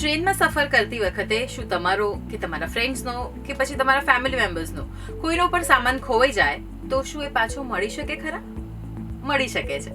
ટ્રેનમાં સફર કરતી વખતે શું તમારો કે તમારા ફ્રેન્ડ્સનો કે પછી તમારા ફેમિલી મેમ્બર્સનો કોઈનો પણ સામાન ખોવાઈ જાય તો શું એ પાછો મળી શકે ખરા? મળી શકે છે,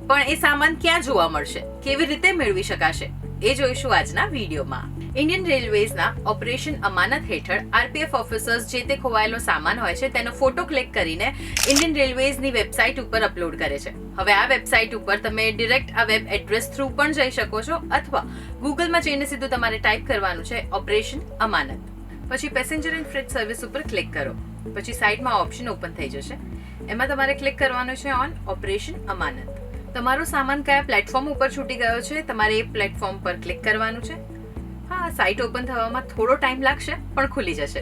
પણ એ સામાન ક્યાં જોવા મળશે, કેવી રીતે મેળવી શકાશે એ જોઈશું આજના વિડીયોમાં. ઇન્ડિયન રેલવેઝના ઓપરેશન અમાનત હેઠળ આરપીએફ ઓફિસર્સ જે તે ખોવાયેલો સામાન હોય છે તેનો ફોટો ક્લિક કરીને ઇન્ડિયન રેલવેઝની વેબસાઇટ ઉપર અપલોડ કરે છે. હવે આ વેબસાઇટ ઉપર તમે ડિરેક્ટ આ વેબ એડ્રેસ થ્રુ પણ જઈ શકો છો અથવા ગૂગલમાં જઈને સીધું તમારે ટાઈપ કરવાનું છે ઓપરેશન અમાનત. પછી પેસેન્જર એન્ડ ફ્રેટ સર્વિસ ઉપર ક્લિક કરો. પછી સાઇટમાં ઓપ્શન ઓપન થઈ જશે. એમાં તમારે ક્લિક કરવાનું છે ઓન ઓપરેશન અમાનત. તમારો સામાન કયા પ્લેટફોર્મ ઉપર છૂટી ગયો છે તમારે એ પ્લેટફોર્મ પર ક્લિક કરવાનું છે. હા, સાઇટ ઓપન થવામાં થોડો ટાઈમ લાગશે પણ ખુલી જશે.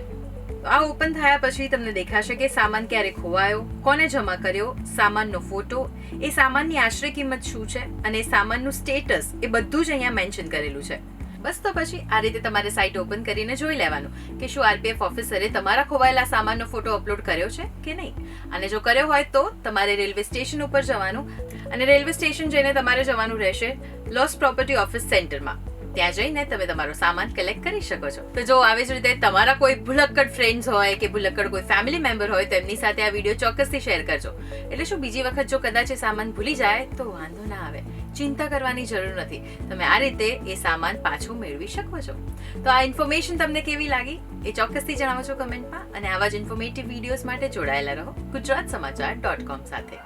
આ ઓપન થયા પછી તમને દેખાશે કે સામાન ક્યારે ખોવાયો, કોને જમા કર્યો, સામાનનો ફોટો, એ સામાનની આશરે કિંમત શું છે અને સામાનનું સ્ટેટસ એ બધું જ અહીંયા મેન્શન કરેલું છે. બસ તો પછી આ રીતે તમારે સાઇટ ઓપન કરીને જોઈ લેવાનું કે શું આરપીએફ ઓફિસરે તમારા ખોવાયેલા સામાનનો ફોટો અપલોડ કર્યો છે કે નહીં. અને જો કર્યો હોય તો તમારે રેલવે સ્ટેશન ઉપર જવાનું અને રેલવે સ્ટેશન જઈને તમારે જવાનું રહેશે લોસ્ટ પ્રોપર્ટી ઓફિસ સેન્ટરમાં. ત્યાં જઈને તમે તમારો સામાન કલેક્ટ કરી શકો છો. તો જો આવી જ રીતે તમારા કોઈ ભૂલક્કડ ફ્રેન્ડ્સ હોય કે ભૂલક્કડ કોઈ ફેમિલી મેમ્બર હોય તો એમની સાથે આ વિડીયો ચોક્કસથી શેર કરજો. એટલે શું બીજી વખત જો કદાચ એ સામાન ભૂલી જાય તો વાંધો ના આવે, ચિંતા કરવાની જરૂર નથી. તમે આ રીતે એ સામાન પાછું મેળવી શકો છો. તો આ ઇન્ફોર્મેશન તમને કેવી લાગી એ ચોક્કસથી જણાવજો કમેન્ટમાં. અને આવા જ ઇન્ફોર્મેટિવ વિડીયોઝ માટે જોડાયેલા રહો ગુજરાતસમાચાર.com સાથે.